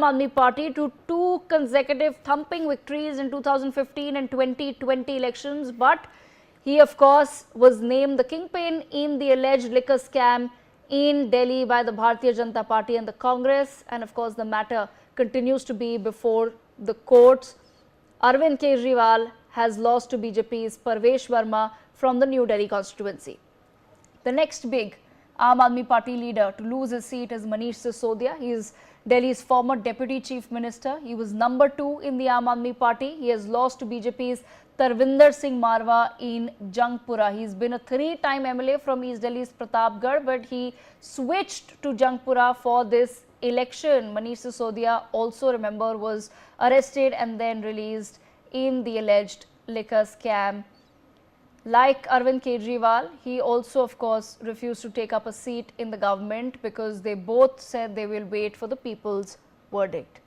Aadmi Party to two consecutive thumping victories in 2015 and 2020 elections, but he of course was named the kingpin in the alleged liquor scam in Delhi by the Bharatiya Janata Party and the Congress, and of course the matter continues to be before the courts. Arvind Kejriwal has lost to BJP's Parvesh Verma from the New Delhi constituency. The next big Aam Aadmi Party leader to lose his seat is Manish Sisodia. He is Delhi's former Deputy Chief Minister. He was number 2 in the Aam Aadmi Party. He has lost to BJP's Tarvinder Singh Marwa in Jangpura. He's been a 3-time MLA from East Delhi's Pratapgarh, but he switched to Jangpura for this election. Manish Sisodia also, remember, was arrested and then released in the alleged liquor scam. Like Arvind Kejriwal, he also of course refused to take up a seat in the government because they both said they will wait for the people's verdict.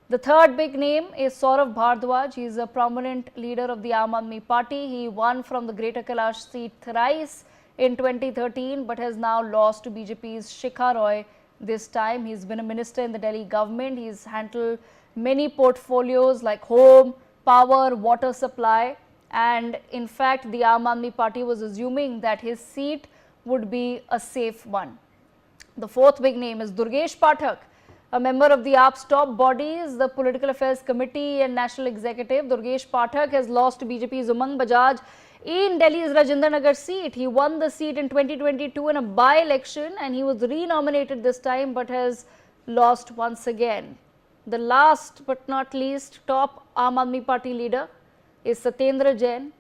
The third big name is Saurabh Bhardwaj. He is a prominent leader of the Aam Aadmi Party. He won from the Greater Kailash seat thrice in 2013 but has now lost to BJP's Shikha Roy this time. He's been a minister in the Delhi government. He's handled many portfolios like home, power, water supply. And in fact, the Aam Aadmi Party was assuming that his seat would be a safe one. The fourth big name is Durgesh Pathak, a member of the AAP's top bodies, the Political Affairs Committee and National Executive. Durgesh Pathak has lost to BJP's Umang Bajaj in Delhi's Rajendra Nagar seat. He won the seat in 2022 in a by-election and he was re-nominated this time but has lost once again. The last but not least top Aam Aadmi Party leader is Satyendar Jain.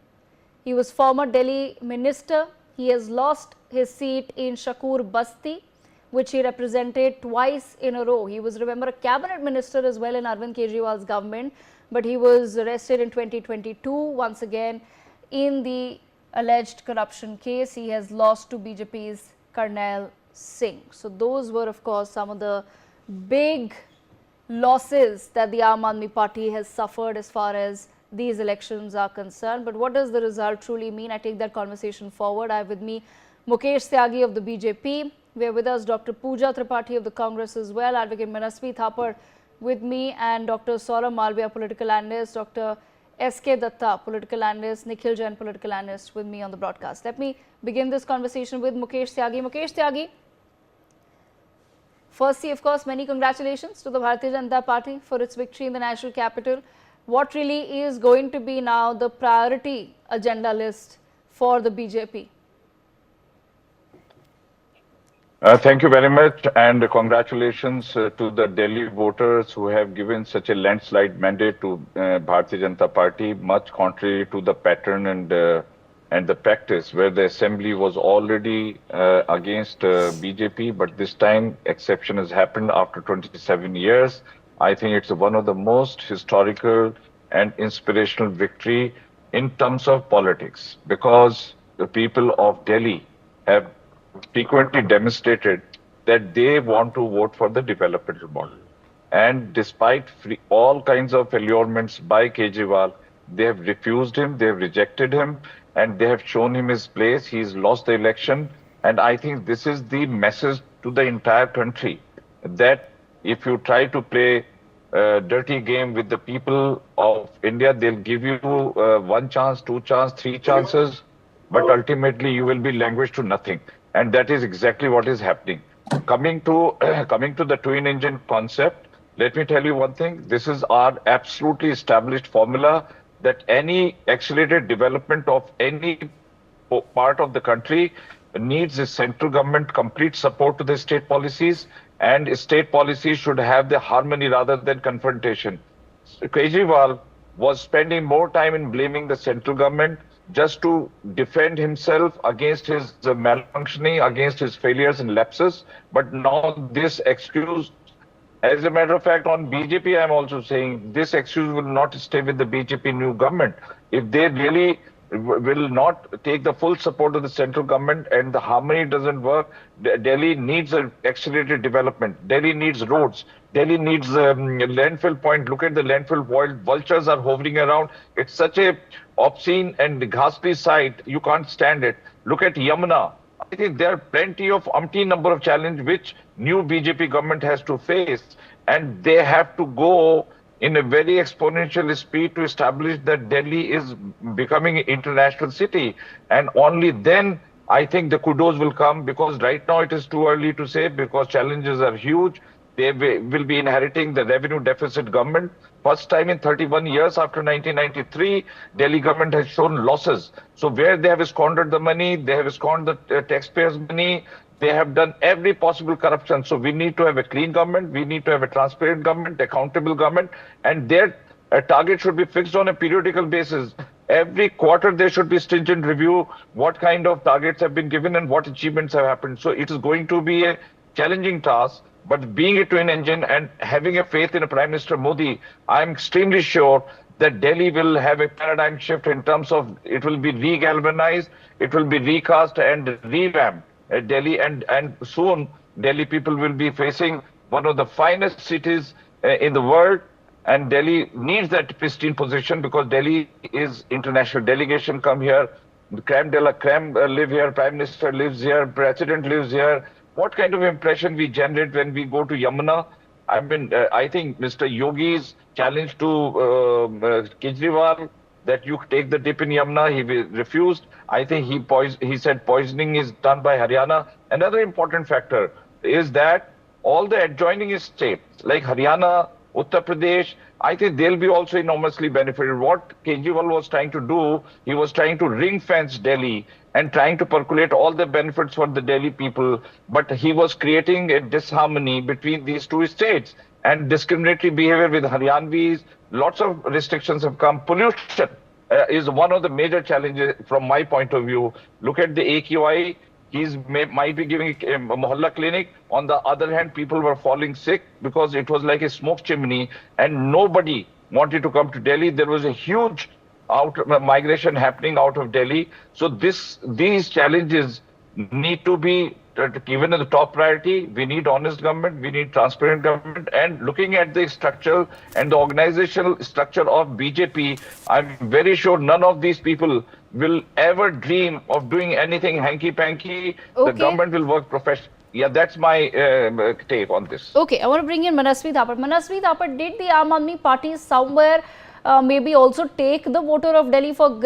He was former Delhi minister. He has lost his seat in Shakur Basti, which he represented twice in a row. He was, remember, a cabinet minister as well in Arvind Kejriwal's government, but he was arrested in 2022 once again in the alleged corruption case. He has lost to BJP's Karnail Singh. So those were of course some of the big losses that the Aam Aadmi Party has suffered as far as these elections are concerned. But what does the result truly mean? I take that conversation forward. I have with me Mukesh Tyagi of the BJP. We are with us Dr. Pooja Tripathi of the Congress as well, Advocate Manasvi Thapar with me, and Dr. Saurabh Malviya, political analyst, Dr. S.K. Datta, political analyst, Nikhil Jain, political analyst with me on the broadcast. Let me begin this conversation with Mukesh Tyagi. Mukesh Tyagi, firstly, of course, many congratulations to the Bharatiya Janata Party for its victory in the national capital. What really is going to be now the priority agenda list for the BJP? Thank you very much, and congratulations to the Delhi voters who have given such a landslide mandate to Bharatiya Janata Party, much contrary to the pattern and the practice where the assembly was already against BJP, but this time exception has happened after 27 years. I think it's one of the most historical and inspirational victory in terms of politics, because the people of Delhi have frequently demonstrated that they want to vote for the developmental model. And despite all kinds of allurements by Kejriwal, they have refused him, they have rejected him, and they have shown him his place. He's lost the election. And I think this is the message to the entire country, that if you try to play a dirty game with the people of India, they'll give you one chance, two chances, three chances, but ultimately you will be languished to nothing. And that is exactly what is happening. Coming to the twin engine concept, let me tell you one thing. This is our absolutely established formula that any accelerated development of any part of the country needs a central government complete support to the state policies, and state policies should have the harmony rather than confrontation. So Kejriwal was spending more time in blaming the central government just to defend himself against his malfunctioning, against his failures and lapses. But now this excuse, as a matter of fact, on BJP, I'm also saying this excuse will not stay with the BJP new government. If they really will not take the full support of the central government and the harmony doesn't work, Delhi needs an accelerated development. Delhi needs roads. Delhi needs landfill point. Look at the landfill vultures are hovering around. It's such a obscene and ghastly sight. You can't stand it. Look at Yamuna. I think there are plenty of umpteen number of challenges which new BJP government has to face. and they have to go in a very exponential speed to establish that Delhi is becoming an international city. And only then I think the kudos will come, because right now it is too early to say, because challenges are huge. They will be inheriting the revenue deficit government. First time in 31 years after 1993, Delhi government has shown losses. So where they have squandered the money, they have squandered the taxpayers' money, they have done every possible corruption. So we need to have a clean government, we need to have a transparent government, accountable government, and their target should be fixed on a periodical basis. Every quarter there should be stringent review, what kind of targets have been given and what achievements have happened. So it is going to be a challenging task, but being a twin engine and having a faith in Prime Minister Modi, I am extremely sure that Delhi will have a paradigm shift in terms of it will be re-galvanized, it will be recast and revamped. Delhi, and soon Delhi people will be facing one of the finest cities in the world, and Delhi needs that pristine position, because Delhi is international delegation come here, the creme de la creme live here, Prime Minister lives here, President lives here. What kind of impression we generate when we go to Yamuna? I mean, I think Mr. Yogi's challenge to Kejriwal that you take the dip in Yamuna, he refused. I think he said poisoning is done by Haryana. Another important factor is that all the adjoining states like Haryana, Uttar Pradesh, I think they'll be also enormously benefited. What Kejriwal was trying to do, he was trying to ring fence Delhi and trying to percolate all the benefits for the Delhi people, but he was creating a disharmony between these two states and discriminatory behavior with Haryanvis. Lots of restrictions have come. Pollution is one of the major challenges from my point of view. Look at the AQI. Might be giving a mohalla clinic. On the other hand, people were falling sick because it was like a smoke chimney and nobody wanted to come to Delhi. There was a huge migration happening out of Delhi. So these challenges need to be given the top priority. We need honest government, we need transparent government, and looking at the structural and the organizational structure of BJP, I'm very sure none of these people will ever dream of doing anything hanky-panky. Okay. The government will work professionally. Yeah, that's my take on this. Okay, I want to bring in Manasvi Thapar. Manasvi Thapar, did the Aam Aadmi Party somewhere maybe also take the voter of Delhi for